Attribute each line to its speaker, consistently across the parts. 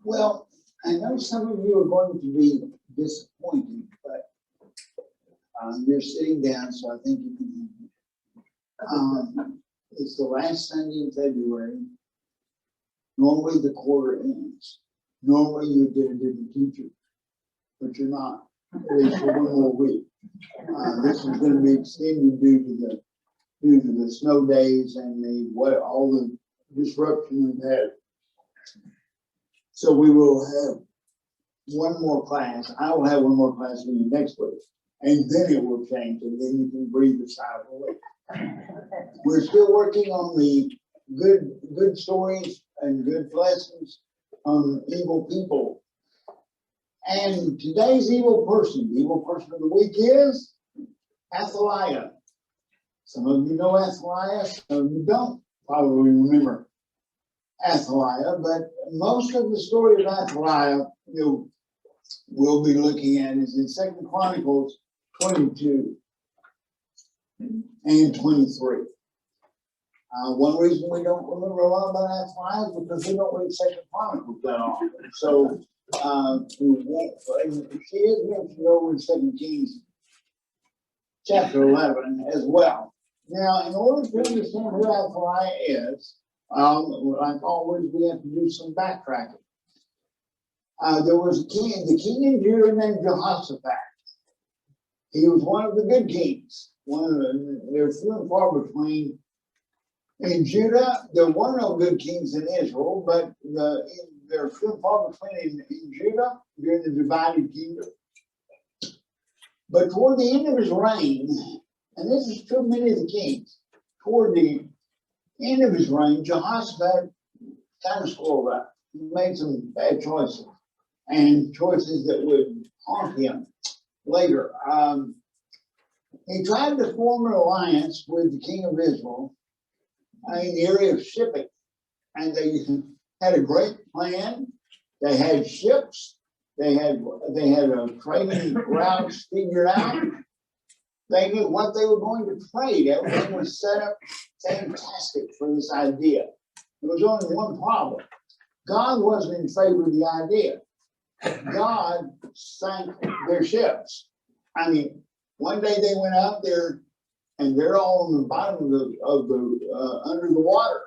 Speaker 1: Well, I know some of you are going to be disappointed, but you're sitting down, so I think you can handle it. It's the last Sunday in February. Normally the quarter ends. Normally you get a different teacher, but you're not, at least for one more week. This is going to be extended due to the snow days and all the disruption we've had. So we will have one more class. I will have one more class with you next week, and then it will change, and then you can breathe a sigh of relief. We're still working on the good stories and good lessons on evil people. And today's evil person, the evil person of the week is Athaliah. Some of you know Athaliah, some of you don't probably remember Athaliah, but most of the story of Athaliah we'll be looking at is in 2 Chronicles 22 and 23. One reason we don't remember a lot about Athaliah is because we don't read 2 Chronicles that often. So she is mentioned over in 2 Kings chapter 11 as well. Now, in order to understand who Athaliah is, like always, we have to do some backtracking. There was the king in Judah named Jehoshaphat. He was one of the good kings. They're few and far between. In Judah, there were no good kings in Israel, but they're few and far between in Judah during the divided kingdom. But toward the end of his reign, and this is true of many of the kings, toward the end of his reign, Jehoshaphat kind of screwed up. He made some bad choices, and choices that would haunt him later. He tried to form an alliance with the king of Israel in the area of shipping, and they had a great plan. They had ships. They had trading routes figured out. They knew what they were going to trade. Everything was set up fantastic for this idea. There was only one problem. God wasn't in favor of the idea. God sank their ships. I mean, one day they went out there and they're all on the bottom of the under the water.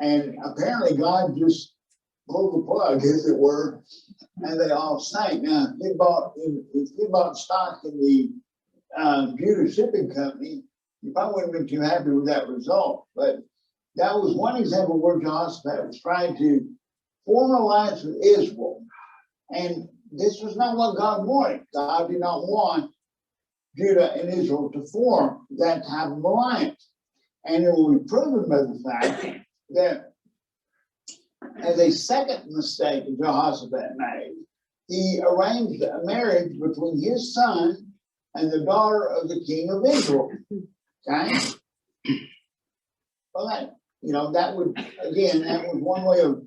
Speaker 1: And apparently God just pulled the plug, as it were, and they all sank. Now, if you bought stock in the Judah Shipping Company, you probably wouldn't have been too happy with that result. But that was one example where Jehoshaphat was trying to form an alliance with Israel. And this was not what God wanted. God did not want Judah and Israel to form that type of alliance. And it will be proven by the fact that as a second mistake Jehoshaphat made, he arranged a marriage between his son and the daughter of the king of Israel. Okay? Well, that was one way of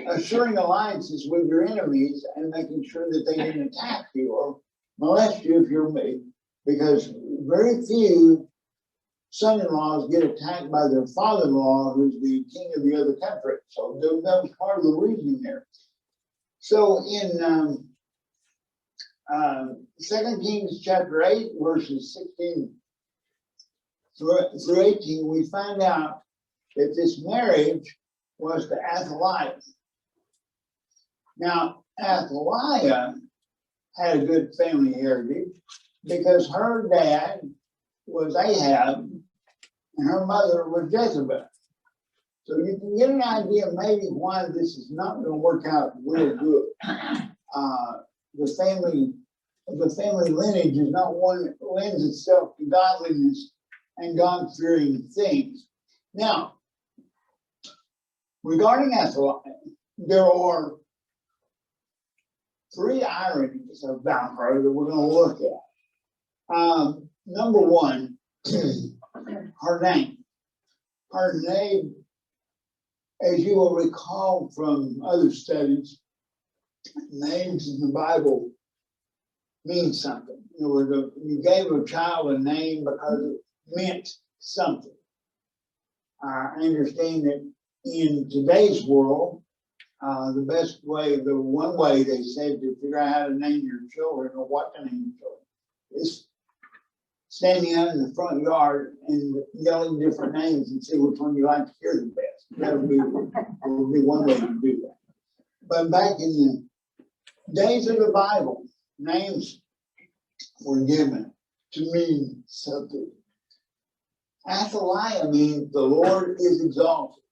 Speaker 1: assuring alliances with your enemies and making sure that they didn't attack you or molest you if you're me. Because very few son-in-laws get attacked by their father-in-law, who's the king of the other country. So that was part of the reasoning there. So in 2 Kings chapter 8, verses 16 through 18, we find out that this marriage was to Athaliah. Now, Athaliah had a good family heritage because her dad was Ahab and her mother was Jezebel. So you can get an idea maybe why this is not going to work out real good. The family lineage is not one that lends itself to godliness and God-fearing things. Now, regarding Athaliah, there are three ironies about her that we're going to look at. Number one, her name. Her name, as you will recall from other studies, names in the Bible mean something. You gave a child a name because it meant something. I understand that in today's world, The best way, the one way they said to figure out how to name your children or what to name your children is standing out in the front yard and yelling different names and see which one you like to hear the best. That would be one way to do that. But back in the days of the Bible, names were given to mean something. Athaliah means the Lord is exalted.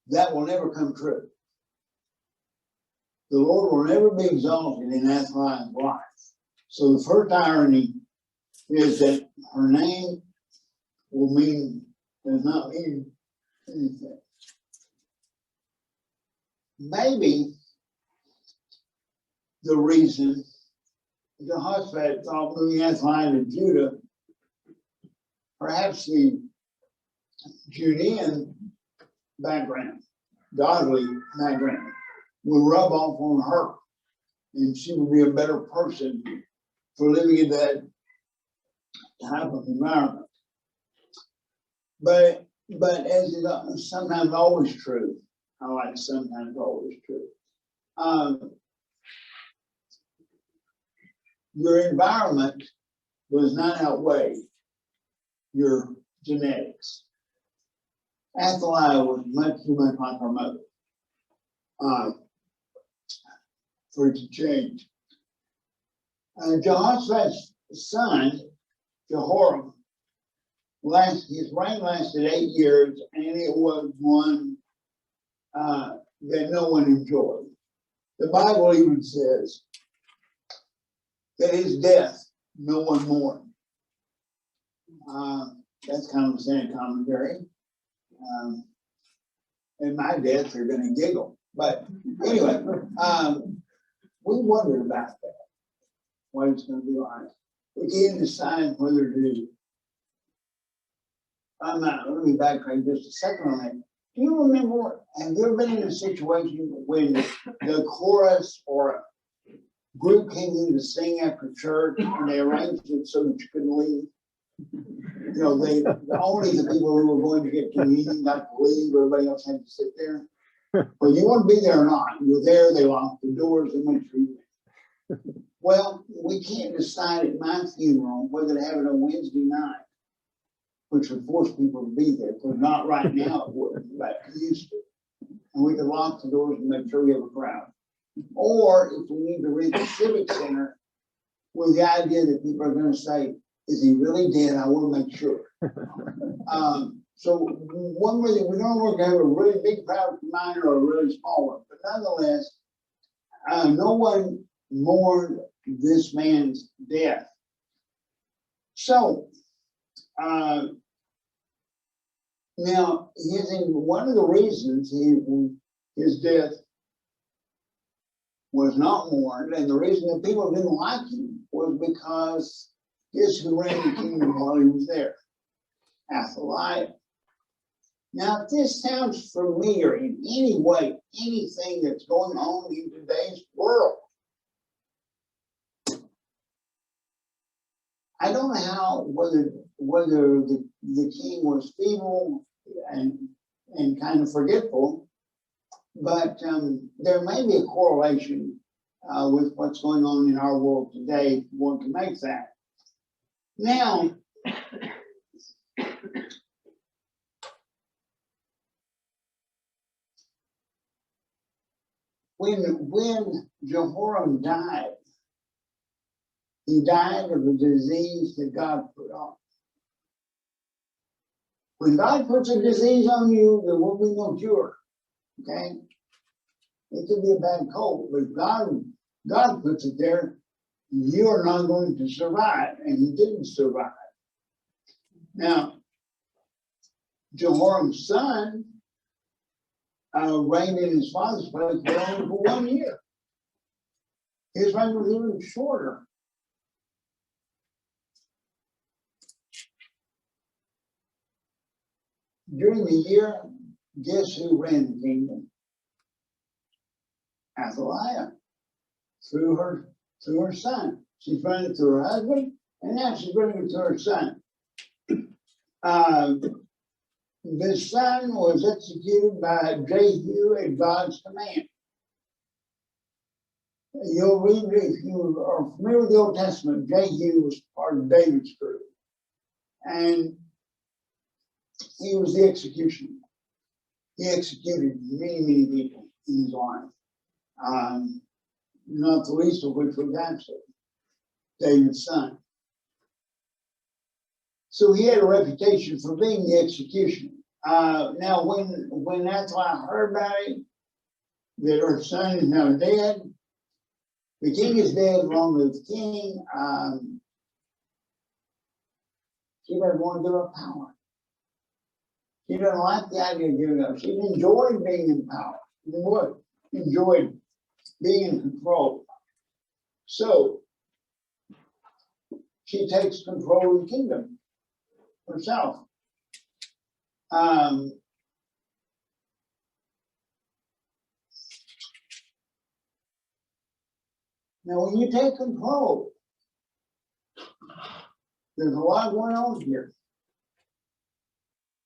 Speaker 1: That will never come true. The Lord will never be exalted in Athaliah's life. So the first irony is that her name does not mean anything. Maybe the reason Jehoshaphat thought moving Athaliah to Judah, perhaps the Judean background, godly background, would rub off on her, and she would be a better person for living in that type of environment. But as is sometimes always true, I like sometimes always true, your environment does not outweigh your genetics. Athaliah was much too much like her mother for it to change. Jehoshaphat's son, Jehoram, his reign lasted 8 years, and it was one that no one enjoyed. The Bible even says that his death no one mourned. That's kind of a sad commentary. And my death, they're going to giggle. But anyway, we wondered about that, what it's going to be like. We can't decide whether to. Let me backtrack just a second on that. Do you remember, have you ever been in a situation when the chorus or a group came in to sing after church and they arranged it so that you couldn't leave? You know, only the people who were going to get communion got to leave, everybody else had to sit there. Well, you want to be there or not. You're there, they lock the doors, and make sure you're there. Well, we can't decide at my funeral whether to have it on Wednesday night, which would force people to be there, because not right now it wouldn't, but it used to. And we could lock the doors and make sure we have a crowd. Or if we need to rent the Civic Center with the idea that people are going to say, is he really dead? I want to make sure. So one way we don't want to have a really big crowd for mine or a really small one, but nonetheless, no one mourned this man's death. So now one of the reasons his death was not mourned, and the reason that people didn't like him was because guess who ran the kingdom while he was there? Athaliah. Now, if this sounds familiar in any way, anything that's going on in today's world, I don't know how, whether the king was feeble and kind of forgetful, but there may be a correlation with what's going on in our world today if you want to make that. Now, when Jehoram died, he died of a disease that God put on. When God puts a disease on you, there will be no cure. Okay? It could be a bad cold, but God puts it there. You are not going to survive, and he didn't survive. Now, Jehoram's son reigned in his father's place, but only for 1 year. His reign was even shorter. During the year, guess who ran the kingdom? Athaliah, through her son. She's running it through her husband, and now she's running it through her son. The son was executed by Jehu at God's command. You'll read, if you are familiar with the Old Testament, Jehu was part of David's crew. And he was the executioner. He executed many, many people in his life. Not the least of which was Absalom, David's son. So he had a reputation for being the executioner. Now, when Athaliah heard about it, that her son is now dead, the king is dead along with the king. She doesn't want to give up power. She doesn't like the idea of giving up. She enjoyed being in power. Enjoyed being in control. So she takes control of the kingdom herself. Now, when you take control, there's a lot going on here.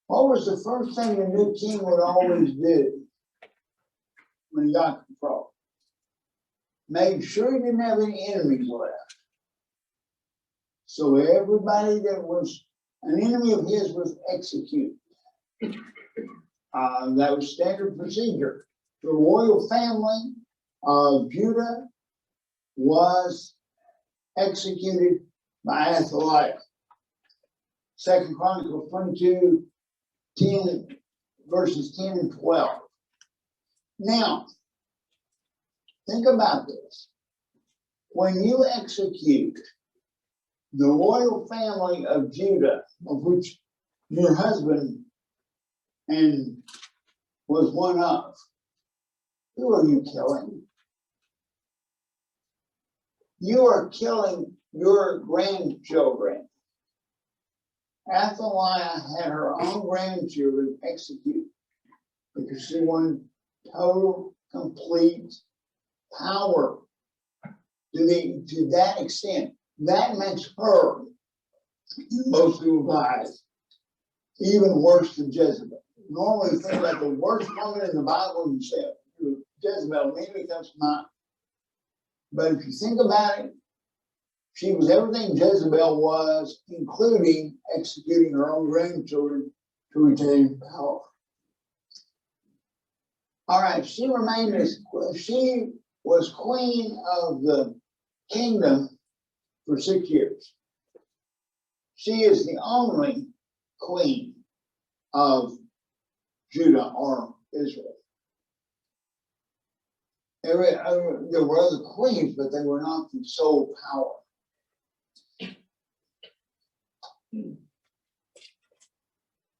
Speaker 1: What was the first thing the new king would always do when he got control? Made sure he didn't have any enemies left. So everybody that was an enemy of his was executed. That was standard procedure. The royal family of Judah was executed by Athaliah. 2 Chronicles 22, 10, verses 10 and 12. Now, think about this. When you execute the royal family of Judah, of which your husband and was one of, who are you killing? You are killing your grandchildren. Athaliah had her own grandchildren executed because she wanted total, complete power to that extent. That makes her, in most people's eyes, even worse than Jezebel. Normally, you think about the worst woman in the Bible, you say Jezebel immediately comes to mind. But if you think about it, she was everything Jezebel was, including executing her own grandchildren to retain power. All right, she was queen of the kingdom for 6 years. She is the only queen of Judah or Israel. There were other queens, but they were not the sole power.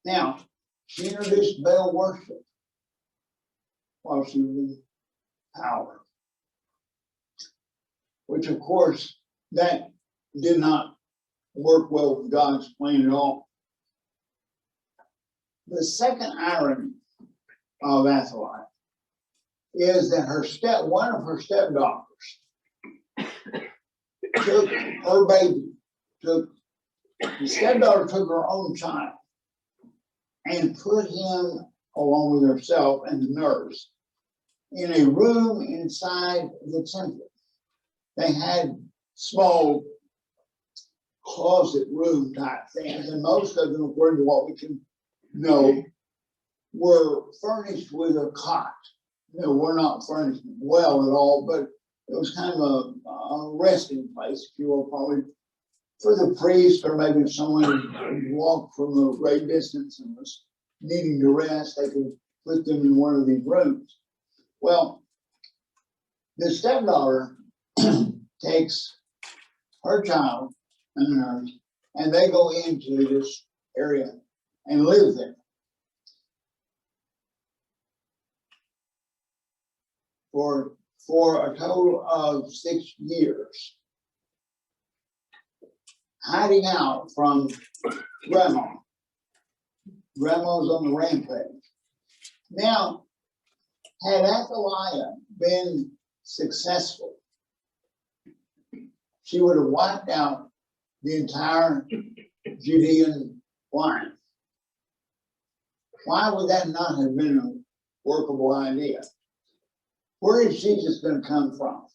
Speaker 1: Now, she introduced Baal worship while she was in power, which, of course, that did not work well with God's plan at all. The second irony of Athaliah is that one of her stepdaughters took her baby, the stepdaughter took her own child and put him, along with herself and the nurse, in a room inside the temple. They had small closet room type things, and most of them, according to what we can know, were furnished with a cot. They were not furnished well at all, but it was kind of a resting place, if you will, probably for the priest, or maybe if someone walked from a great distance and was needing to rest, they could put them in one of these rooms. Well, the stepdaughter takes her child and the nurse, and they go into this area and live there. For a total of 6 years, hiding out from Grandma. Grandma's on the rampage. Now, had Athaliah been successful, she would have wiped out the entire Judean line. Why would that not have been a workable idea? Where is Jesus going to come from?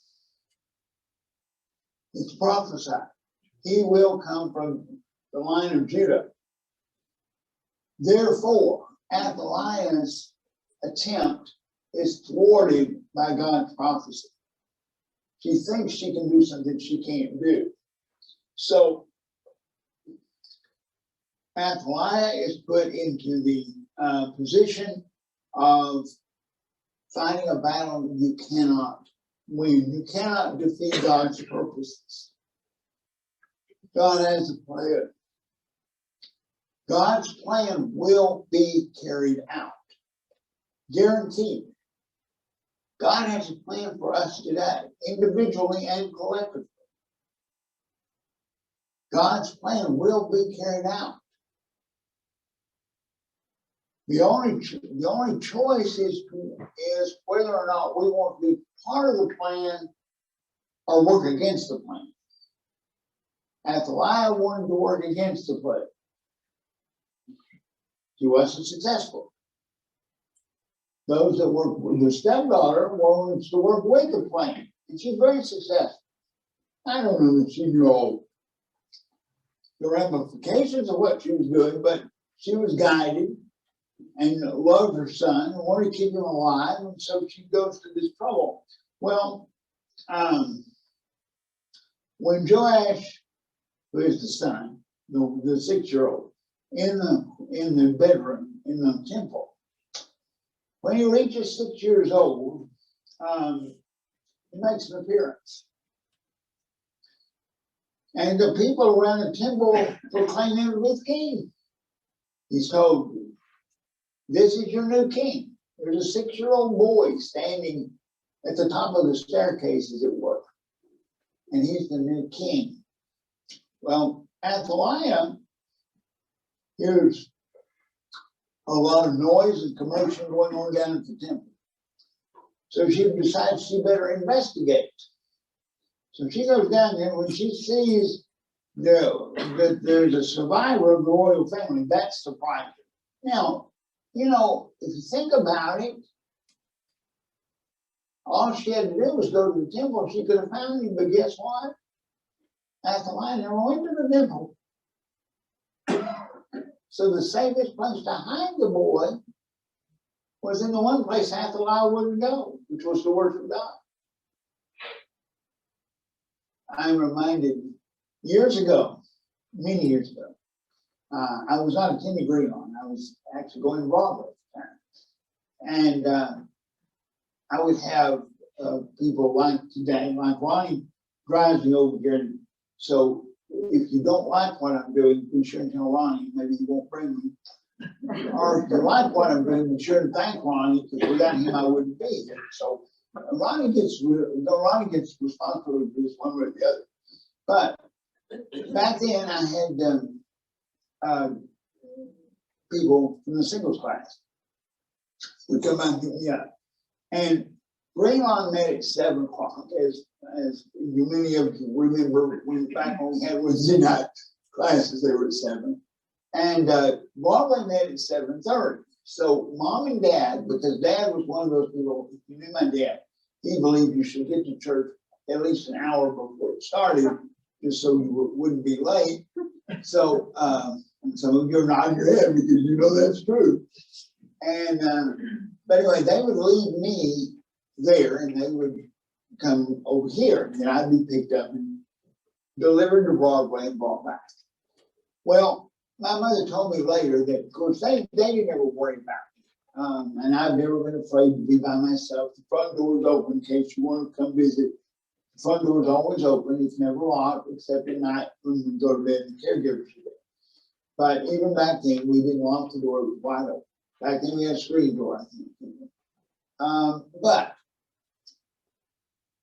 Speaker 1: It's prophesied. He will come from the line of Judah. Therefore, Athaliah's attempt is thwarted by God's prophecy. She thinks she can do something she can't do. So Athaliah is put into the position of fighting a battle you cannot win. You cannot defeat God's purposes. God has a plan. God's plan will be carried out. Guaranteed. God has a plan for us today, individually and collectively. God's plan will be carried out. The only choice is whether or not we want to be part of the plan or work against the plan. Athaliah wanted to work against the plan. She wasn't successful. Those that worked with the stepdaughter wanted to work with the plan, and she's very successful. I don't know that she knew all the ramifications of what she was doing, but she was guided and loved her son and wanted to keep him alive, and so she goes to this trouble. Well, when Joash, who is the son, the 6-year-old, in the bedroom in the temple, when he reaches 6 years old, he makes an appearance. And the people around the temple proclaim him as king. He's told, "This is your new king." There's a 6-year-old boy standing at the top of the staircase, as it were. And he's the new king. Well, Athaliah hears a lot of noise and commotion going on down at the temple. So she decides she better investigate. So she goes down there. When she sees that there's a survivor of the royal family, that's surprising. Now, if you think about it, all she had to do was go to the temple. She could have found him, but guess what? Athaliah never went to the temple. So the safest place to hide the boy was in the one place Athaliah wouldn't go, which was to worship God. I'm reminded years ago, many years ago, I was not attending Greenlawn. I was actually going to Broadway at the time. And I would have people like today, like Ronnie drives me over here. So if you don't like what I'm doing, be sure and tell Ronnie. Maybe he won't bring me. Or if you like what I'm doing, be sure and thank Ronnie, because without him, I wouldn't be here. So Ronnie gets responsibility for this one way or the other. But back then, I had people from the singles class would come out and pick me up. And Greenlawn met at 7 o'clock, as many of you remember back when we had Wednesday night classes, they were at 7. And Broadway met at 7:30. So mom and dad, because dad was one of those people, if you knew my dad, he believed you should get to church at least an hour before it started, just so you wouldn't be late. So some of you are nodding your head because you know that's true. And but anyway, they would leave me there and they would come over here, and I'd be picked up and delivered to Broadway and brought back. Well, my mother told me later that, of course, they didn't ever worry about me. And I've never been afraid to be by myself. The front door is open in case you want to come visit. The front door is always open. It's never locked, except at night when we go to bed and the caregivers are there. But even back then, we didn't lock the door. It was wide open. Back then, we had a screen door, I think. But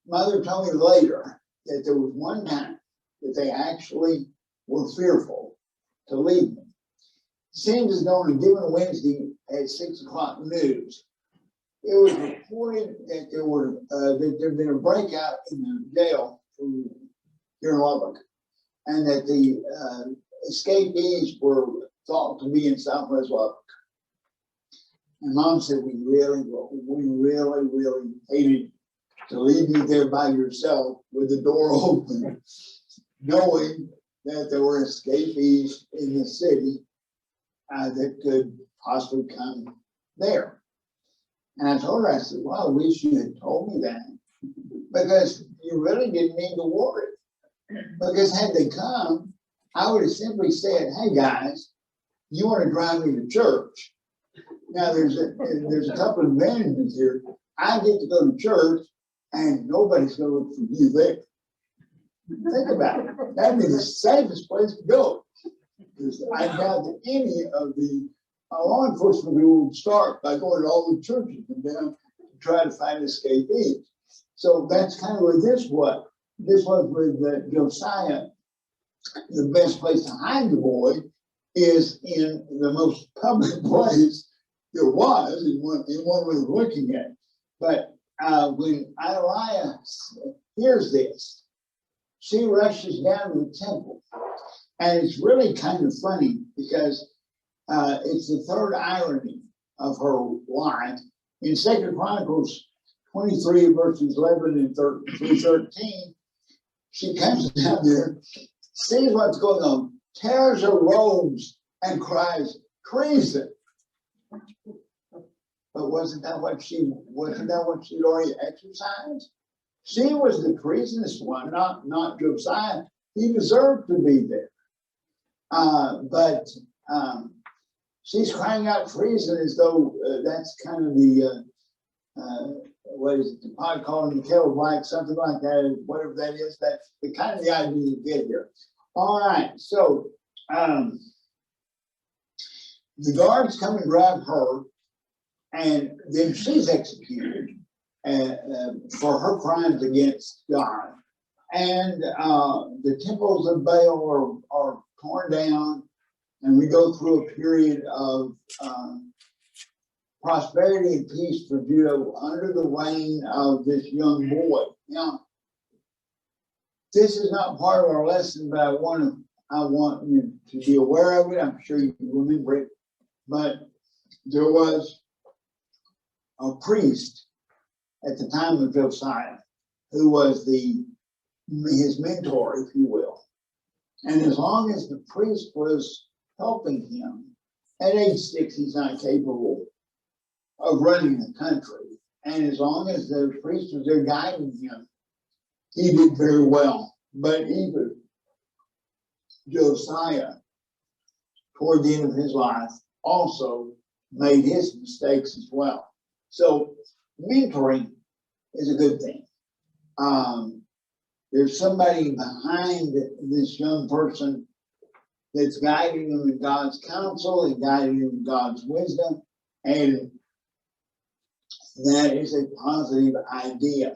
Speaker 1: Mother told me later that there was one time that they actually were fearful to leave me. It seems as though on a given Wednesday at 6 o'clock news, it was reported that there'd been a breakout in the jail here in Lubbock, and that the escapees were thought to be in Southwest Lubbock. And Mom said, we really hated to leave you there by yourself with the door open, knowing that there were escapees in the city that could possibly come there. And I told her, I said, well, I wish you had told me that, because you really didn't need to worry. Because had they come, I would have simply said, hey guys, you want to drive me to church? Now there's a couple of advantages here. I get to go to church and nobody's going to look for you there. Think about it. That'd be the safest place to go. Because I doubt that any of the law enforcement people would start by going to all the churches and down to try to find escapees. So that's kind of what this was. This was with Josiah. The best place to hide the boy is in the most public place there was, in one way of looking at it. But when Athaliah hears this, she rushes down to the temple. And it's really kind of funny because it's the third irony of her life. In 2 Chronicles 23, verses 11 and through 13, she comes down there, sees what's going on, tears her robes, and cries, treason. But wasn't that what she'd already exercised? She was the treasonous one, not Josiah. He deserved to be there. But she's crying out treason as though that's kind of the, what is it, the pot calling the kettle black, something like that, whatever that is. That's the kind of the idea you get here. All right, so the guards come and grab her, and then she's executed for her crimes against God. And the temples of Baal are torn down, and we go through a period of prosperity and peace for Judah under the reign of this young boy. Now, this is not part of our lesson, but I want you to be aware of it. I'm sure you can remember it. But there was a priest at the time of Josiah who was his mentor, if you will. And as long as the priest was helping him, at age 6, he's not capable of running the country. And as long as the priest was there guiding him, he did very well. But even Josiah, toward the end of his life, also made his mistakes as well. So mentoring is a good thing. There's somebody behind this young person that's guiding them in God's counsel and guiding them in God's wisdom. And that is a positive idea.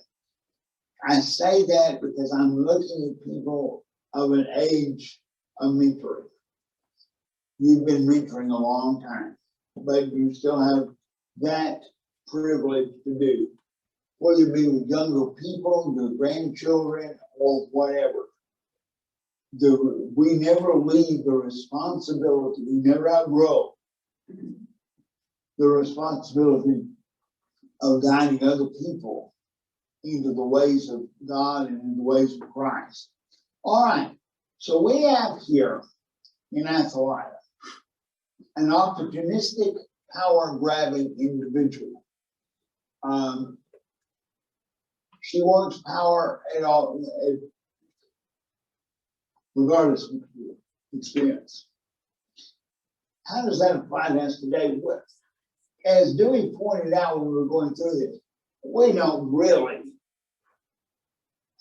Speaker 1: I say that because I'm looking at people of an age of mentoring. You've been mentoring a long time, but you still have that privilege to do, whether it be with younger people, your grandchildren, or whatever. We never leave the responsibility, we never outgrow the responsibility of guiding other people into the ways of God and in the ways of Christ. All right, so we have here in Athaliah an opportunistic, power-grabbing individual. She wants power at all, regardless of experience. How does that apply to us today? As Dewey pointed out when we were going through this, we don't really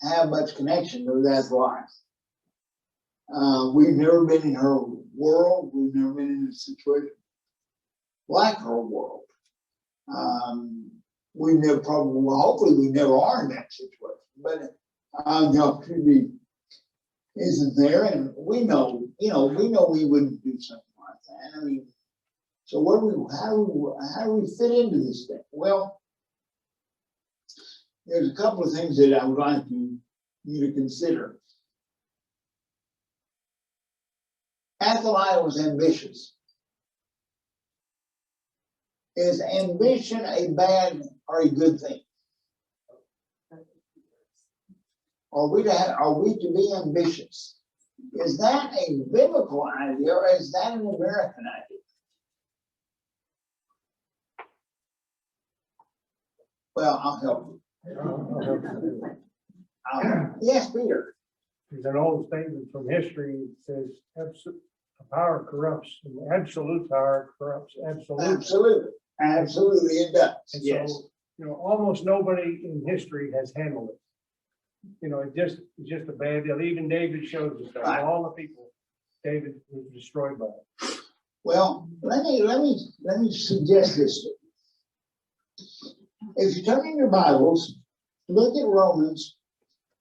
Speaker 1: have much connection to that life. We've never been in her world. We've never been in a situation like her world. We never probably, well, hopefully we never are in that situation, but the opportunity isn't there, and we know we wouldn't do something like that. I mean, so how do we fit into this thing? Well, there's a couple of things that I would like you to consider. Athaliah was ambitious. Is ambition a bad or a good thing? Are we to be ambitious? Is that a biblical idea or is that an American idea? Well, I'll help you. Yes, Peter.
Speaker 2: There's an old statement from history that says power corrupts, and absolute power corrupts absolute.
Speaker 1: Absolutely it does.
Speaker 2: And
Speaker 1: yes.
Speaker 2: so, almost nobody in history has handled it. It's just a bad deal. Even David shows us that.
Speaker 1: Right.
Speaker 2: All the people, David was destroyed by it.
Speaker 1: Well, let me suggest this. If you turn in your Bibles, look at Romans.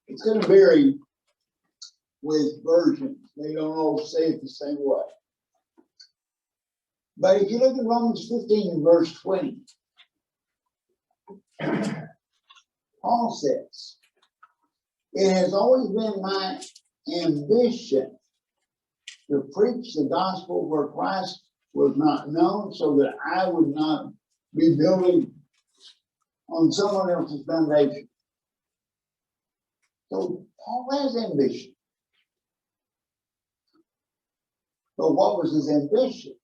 Speaker 1: It's going to vary with versions. They don't all say it the same way. But if you look at Romans 15 and verse 20, Paul says, "It has always been my ambition to preach the gospel where Christ was not known, so that I would not be building on someone else's foundation." So Paul has ambition. But what was his ambition?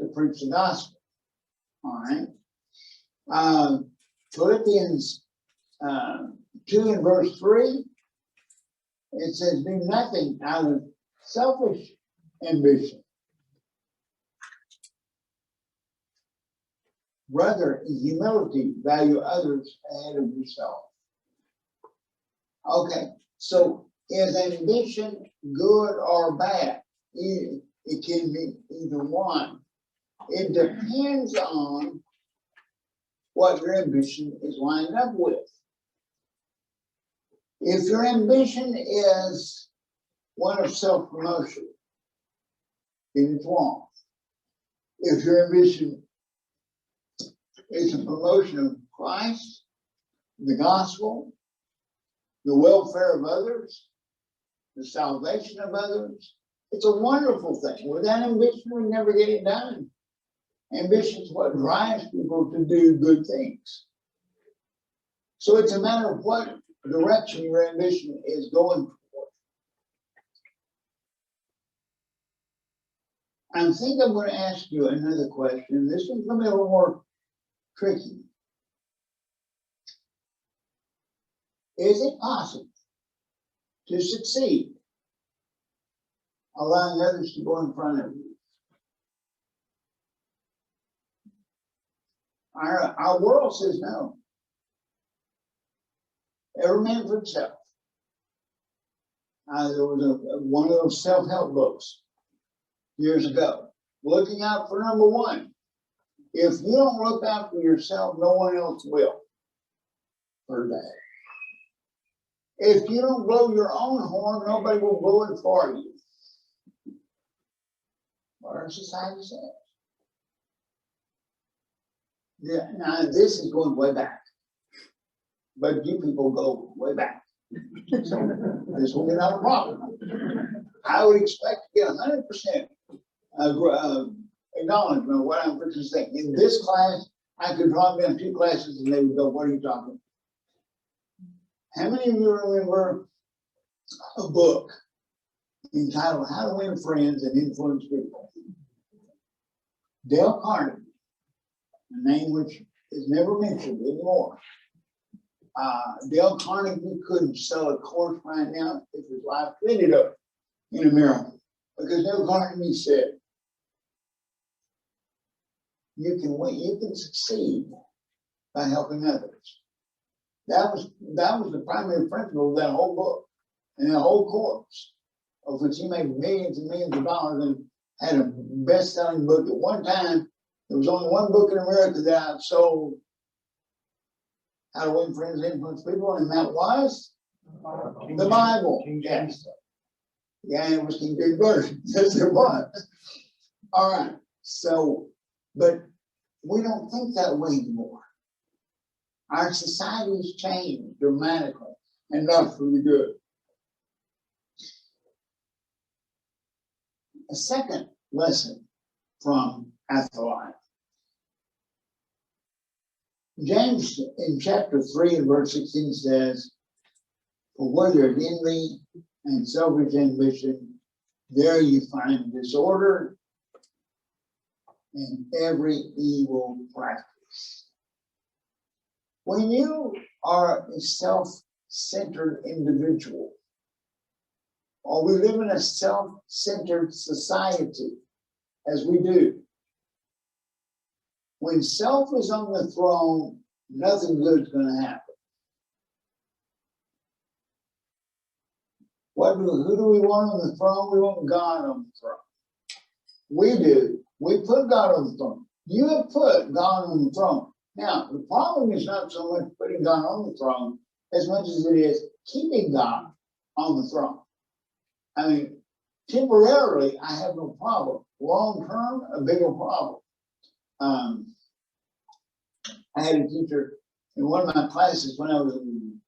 Speaker 1: To preach the gospel. All right. Philippians 2 and verse 3, it says, "Do nothing out of selfish ambition. Rather, in humility, value others ahead of yourself." Okay, so is ambition good or bad? It can be either one. It depends on what your ambition is lined up with. If your ambition is one of self-promotion, then it's wrong. If your ambition is a promotion of Christ, the gospel, the welfare of others, the salvation of others, it's a wonderful thing. Without ambition, we never get it done. Ambition is what drives people to do good things. So it's a matter of what direction your ambition is going for. I think I'm going to ask you another question. This one's going to be a little more tricky. Is it possible to succeed allowing others to go in front of you? Our world says no. Every man for himself. There was one of those self-help books years ago. Looking out for number one. If you don't look out for yourself, no one else will. For that. If you don't blow your own horn, nobody will blow it for you. What our society says. Yeah, now this is going way back. But you people go way back. So this will be not a problem. I would expect to get 100% acknowledgement of what I'm preaching saying. In this class, I could drop down 2 classes and they would go, "What are you talking about?" How many of you remember a book entitled "How to Win Friends and Influence People"? Dale Carnegie, a name which is never mentioned anymore. Dale Carnegie couldn't sell a course right now if his life ended up in America. Because Dale Carnegie said, you can win, you can succeed by helping others. That was the primary principle of that whole book and that whole course, of which he made millions and millions of dollars and had a best-selling book. At one time, there was only one book in America that outsold How to Win Friends and Influence People, and that was the Bible. Yes. Yeah, it was King James Version. Yes, it was. All right. So, but we don't think that way anymore. Our society has changed dramatically, and not for the good. A second lesson from Athaliah. James in chapter 3 and verse 16 says, "For where there is envy and selfish ambition, there you find disorder and every evil practice." When you are a self-centered individual, or we live in a self-centered society, as we do, when self is on the throne, nothing good is going to happen. Who do we want on the throne? We want God on the throne. We do. We put God on the throne. You have put God on the throne. Now, the problem is not so much putting God on the throne as much as it is keeping God on the throne. I mean, temporarily, I have no problem. Long term, a bigger problem. I had a teacher in one of my classes when I was in,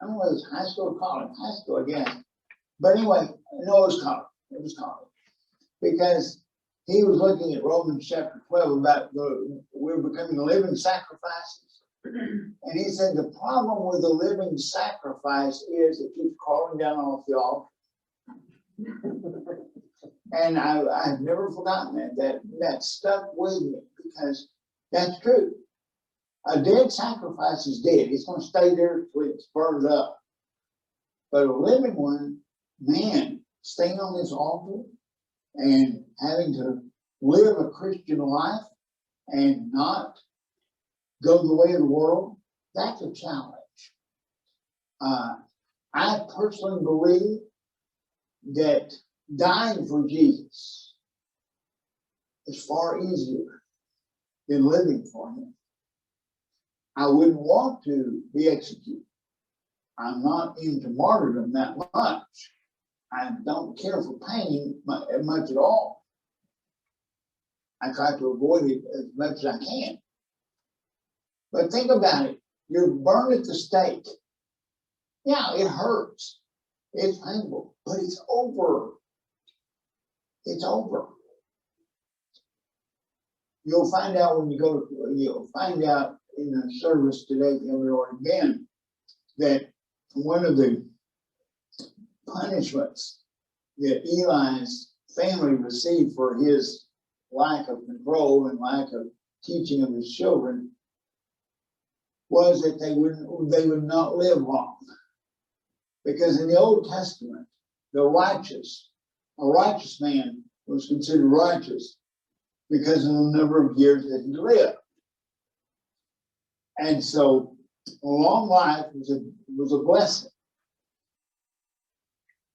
Speaker 1: I don't know whether it was high school or college, high school, I guess. But anyway, no, it was college. It was college. Because he was looking at Romans chapter 12 about we're becoming living sacrifices. And he said the problem with the living sacrifice is it keeps crawling down off the altar. And I've never forgotten that stuck with me because that's true. A dead sacrifice is dead. It's going to stay there until it's burned up. But a living one, man, staying on this altar and having to live a Christian life and not go the way of the world, that's a challenge. I personally believe that dying for Jesus is far easier than living for him. I wouldn't want to be executed. I'm not into martyrdom that much. I don't care for pain much at all. I try to avoid it as much as I can. But think about it. You're burned at the stake. Yeah, it hurts. It's painful, but it's over. It's over. You'll find out when you go, you'll find out in the service today, that we already been, that one of the punishments that Eli's family received for his lack of control and lack of teaching of his children was that they would not live long. Because in the Old Testament, a righteous man was considered righteous because of the number of years that he lived. And so a long life was a blessing.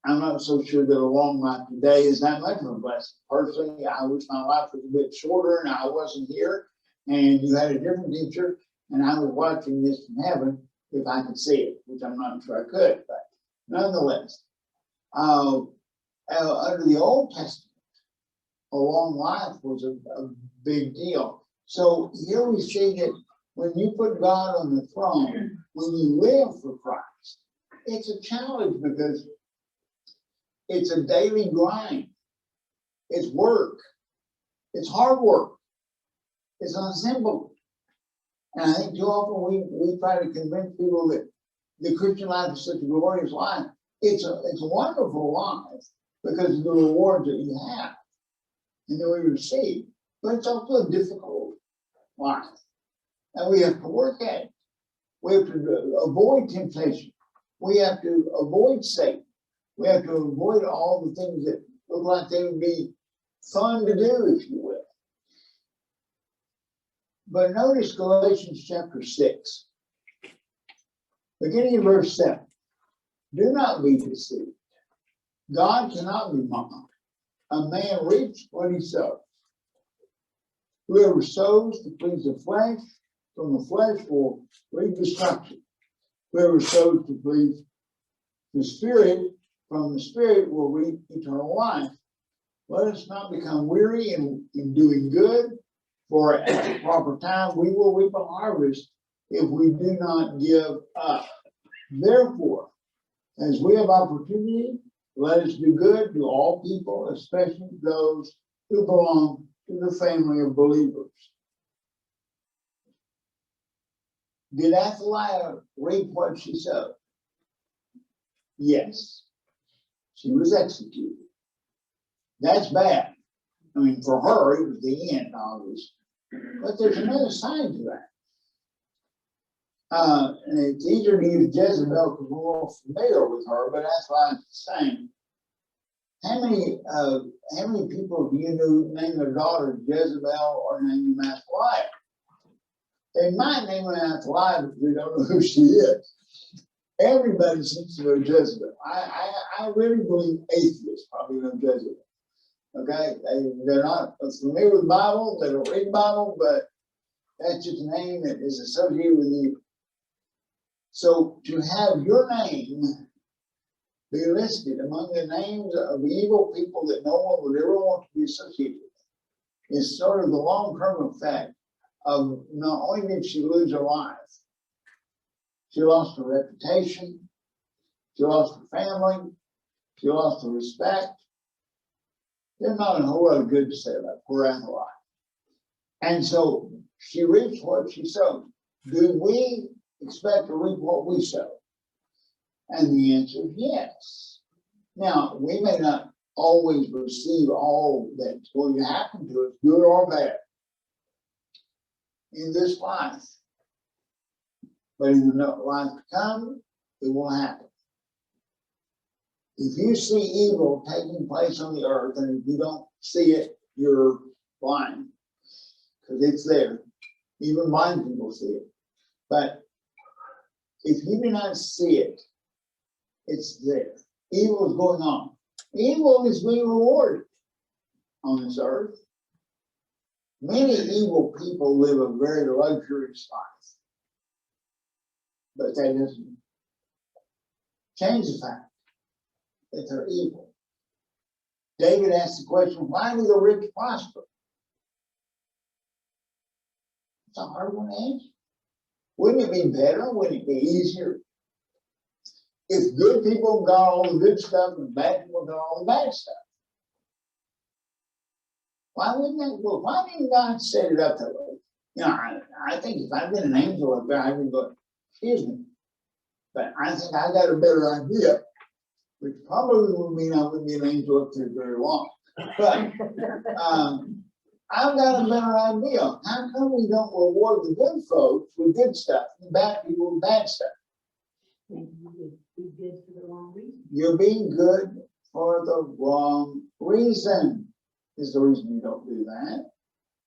Speaker 1: I'm not so sure that a long life today is that much of a blessing. Personally, I wish my life was a bit shorter and I wasn't here and you had a different teacher and I was watching this from heaven if I could see it, which I'm not sure I could, but nonetheless, under the Old Testament, a long life was a big deal. So here we see that when you put God on the throne, when you live for Christ, it's a challenge because it's a daily grind. It's work. It's hard work. It's not simple. And I think too often we try to convince people that the Christian life is such a glorious life. It's a wonderful life because of the rewards that you have and that we receive. But it's also a difficult life. And we have to work at it. We have to avoid temptation. We have to avoid Satan. We have to avoid all the things that look like they would be fun to do, if you will. But notice Galatians chapter 6, beginning in verse 7. Do not be deceived. God cannot be mocked. A man reaps what he sows. Whoever sows to please the flesh, from the flesh will reap destruction. Whoever sows to please the Spirit, from the Spirit will reap eternal life. Let us not become weary in doing good, for at the proper time we will reap a harvest if we do not give up. Therefore, as we have opportunity, let us do good to all people, especially those who belong to the family of believers. Did Athaliah reap what she sowed? Yes. She was executed. That's bad. I mean, for her, it was the end, obviously. But there's another side to that. And it's easier to use Jezebel because we're all familiar with her, but that's why I'm saying. How many people do you know name their daughter Jezebel or name them Athaliah? They might name her Athaliah, but they don't know who she is. Everybody seems to know Jezebel. I really believe atheists probably know Jezebel. Okay, they're not familiar with the Bible, they don't read the Bible, but that's just a name that is associated with evil. So to have your name be listed among the names of evil people that no one would ever want to be associated with is sort of the long-term effect of not only did she lose her life, she lost her reputation, she lost her family, she lost her respect. There's not a whole lot of good to say about poor Athaliah. And so she reaps what she sows. Do we expect to reap what we sow? And the answer is yes. Now, we may not always receive all that's going to happen to us, good or bad, in this life. But in the life to come, it will happen. If you see evil taking place on the earth, and if you don't see it, you're blind. Because it's there. Even blind people see it. But if you do not see it, it's there. Evil is going on. Evil is being rewarded on this earth. Many evil people live a very luxurious life. But that doesn't change the fact that they're evil. David asked the question, why do the rich prosper? It's a hard one to answer. Wouldn't it be better? Wouldn't it be easier? If good people got all the good stuff and bad people got all the bad stuff. Why wouldn't that work? Why didn't God set it up that way? You know, I think if I'd been an angel up there, I would go, excuse me. But I think I got a better idea, which probably would mean I wouldn't be an angel up there very long. But I've got a better idea. How come we don't reward the good folks with good stuff, and the bad people with bad stuff?
Speaker 3: Be good for the wrong reason.
Speaker 1: You're being good for the wrong reason, is the reason you don't do that.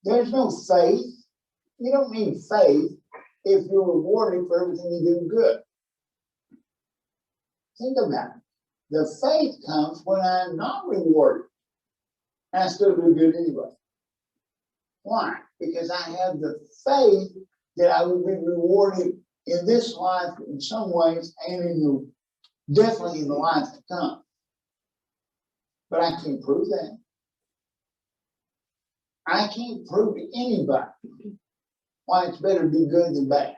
Speaker 1: There's no faith. You don't need faith if you're rewarded for everything you do good. Think about it. The faith comes when I'm not rewarded. I still do good anyway. Why? Because I have the faith that I will be rewarded in this life in some ways and in the definitely in the life to come. But I can't prove that. I can't prove to anybody why it's better to be good than bad.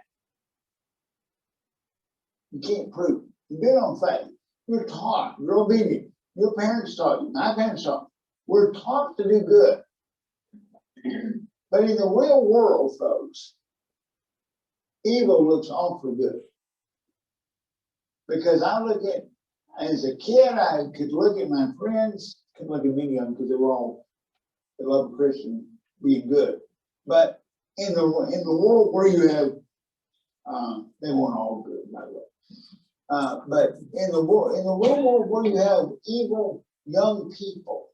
Speaker 1: You can't prove it. You do it on faith. You're taught. You're obedient. Your parents taught you. My parents taught you. We're taught to do good. But in the real world, folks, evil looks awfully good. Because I look at, as a kid, I could look at my friends, could look at many of them because they were all, they love Christian being good. But in the world where you have, they weren't all good, by the way. But in the real world where you have evil young people,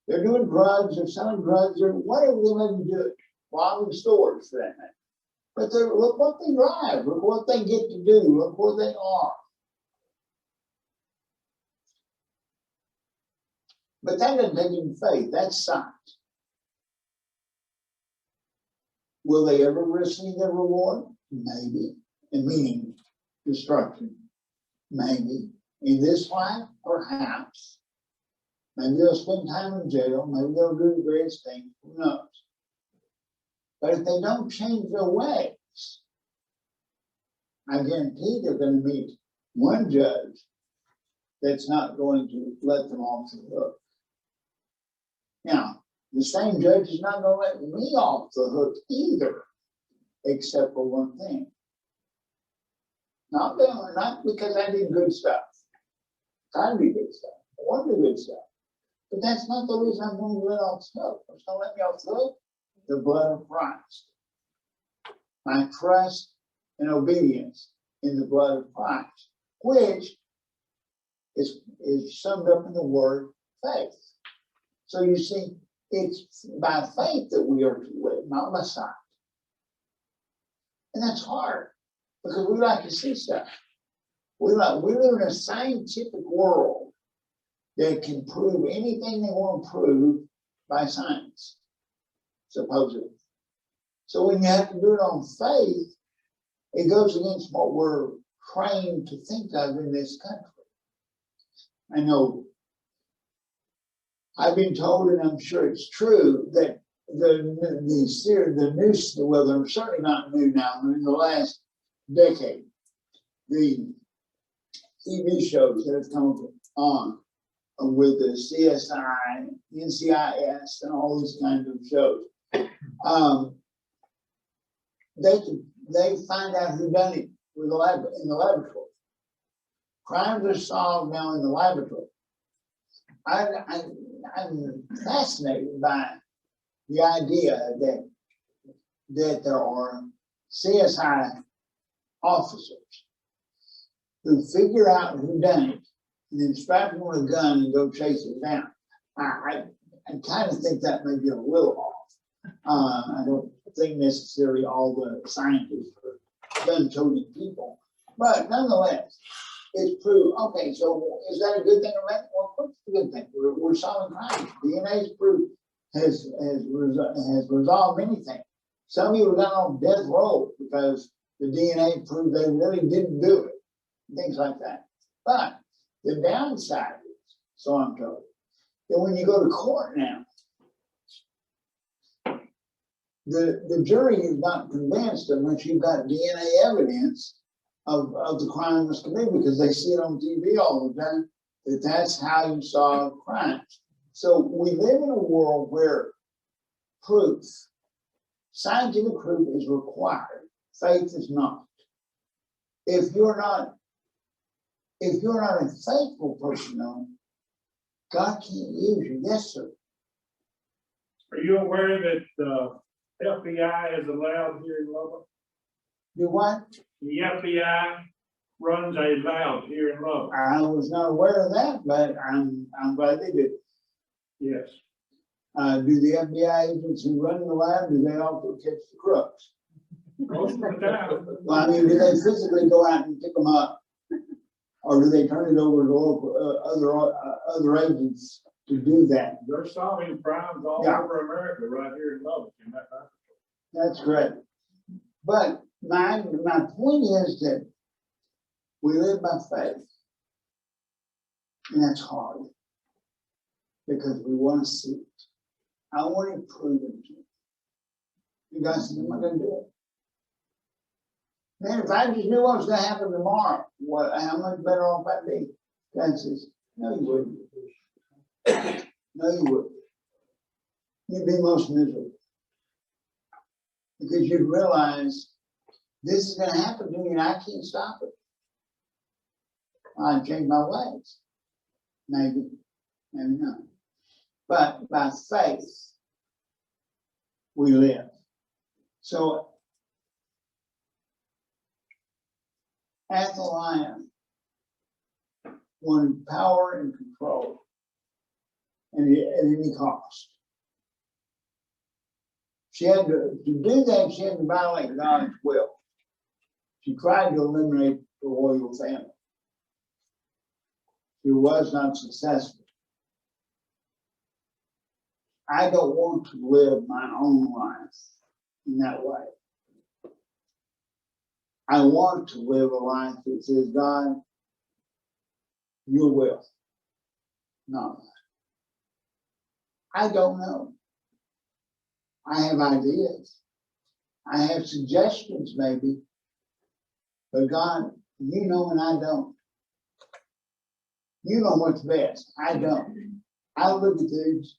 Speaker 1: they're doing drugs, they're selling drugs, or whatever they may be doing, robbing stores for that matter. But look what they drive, look what they get to do, look where they are. But that doesn't take any faith, that's science. Will they ever receive their reward? Maybe. And meaning destruction. Maybe. In this life, perhaps. Maybe they'll spend time in jail, maybe they'll do various things, who knows. But if they don't change their ways, I guarantee they're going to meet one judge that's not going to let them off the hook. Now, the same judge is not going to let me off the hook either. except for one thing. Not because I did good stuff. I do good stuff. I want to do good stuff. But that's not the reason I'm going to let off smoke. What's going to let me off smoke? The blood of Christ. My trust and obedience in the blood of Christ, which is summed up in the word faith. So you see, it's by faith that we are to live, not by sight. And that's hard because we like to see stuff. We live in a scientific world that can prove anything they want to prove by science, supposedly. So when you have to do it on faith, it goes against what we're trained to think of in this country. I know I've been told, and I'm sure it's true, that the news, well, they're certainly not new now, but in the last decade, the TV shows that have come on with the CSI, NCIS, and all these kinds of shows, they find out who done it with in the laboratory. Crimes are solved now in the laboratory. I'm fascinated by the idea that there are CSI officers who figure out who done it and then strap them on a gun and go chase it down. I kind of think that may be a little off. I don't think necessarily all the scientists are gun-toting people, but nonetheless, it's proved. Okay, so is that a good thing or bad? Well, of course it's a good thing. We're solving crimes. DNA's proof has resolved many things. Some people got on death row because the DNA proved they really didn't do it. Things like that. But the downside is, so I'm told, that when you go to court now, the jury is not convinced unless you've got DNA evidence of the crime was committed, because they see it on TV all the time, that's how you solve crimes. So we live in a world where proof, scientific proof is required. Faith is not. If you're not a faithful person, though, God can't use you. Yes, sir.
Speaker 2: Are you aware that FBI is allowed here in Lubbock?
Speaker 1: Do what?
Speaker 2: The FBI runs a lab here in Lubbock.
Speaker 1: I was not aware of that, but I'm glad they did.
Speaker 2: Yes.
Speaker 1: Do the FBI agents who run the lab, do they also catch the crooks?
Speaker 2: Most of the time.
Speaker 1: Well, I mean, do they physically go out and pick them up? Or do they turn it over to local, other agents to do that?
Speaker 2: They're solving crimes all over America right here in Lubbock. In that
Speaker 1: That's correct. But my point is that we live by faith. And that's hard. Because we want to see it. I want it proven to me. You guys think, am I going to do it? Man, if I just knew what was going to happen tomorrow, how much better off I'd be? God says, no, you wouldn't. No, you wouldn't. You'd be most miserable. Because you'd realize this is going to happen to me and I can't stop it. I'd change my ways. Maybe, maybe not. But by faith, we live. So, Athaliah wanted power and control at any cost. She had to do that, she had to violate God's will. She tried to eliminate the royal family. She was not successful. I don't want to live my own life in that way. I want to live a life that says, God, your will, not mine. I don't know. I have ideas. I have suggestions maybe. But God, you know and I don't. You know what's best. I don't. I look at these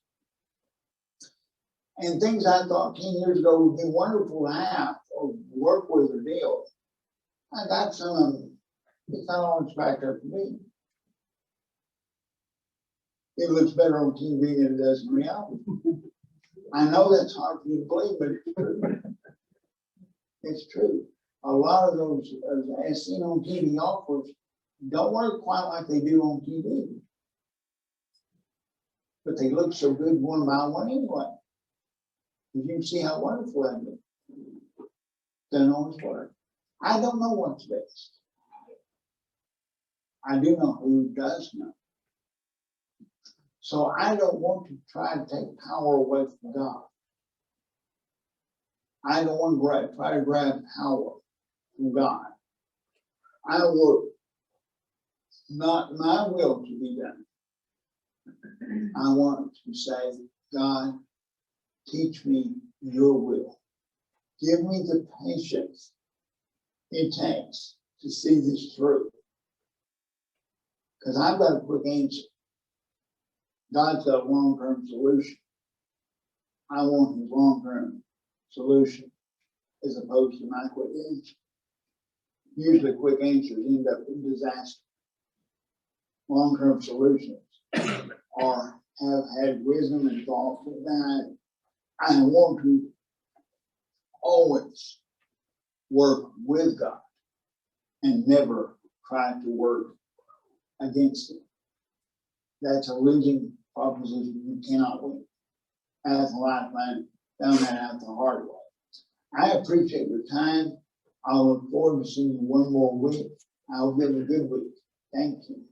Speaker 1: And things I thought 10 years ago would be wonderful to have or work with or deal with. I got some of them. It's not all it's back there for me. It looks better on TV than it does in reality. I know that's hard for you to believe, but it's true. It's true. A lot of those, as seen on TV offers, don't work quite like they do on TV. But they look so good one by one anyway. You can see how wonderful they look. Doesn't always work. I don't know what's best. I do know who does know. So I don't want to try to take power away from God. I don't want to try to grab power from God. I want not my will to be done. I want to say, God, teach me your will. Give me the patience it takes to see this through. Because I've got a quick answer. God's got a long-term solution. I want his long-term solution as opposed to my quick answer. Usually quick answers end up in disaster. Long-term solutions are have had wisdom and thought that I want to always work with God and never try to work against it. That's a losing proposition. You cannot win. Athaliah found that out the hard way. I appreciate your time. I look forward to seeing you one more week. I hope you have a good week. Thank you.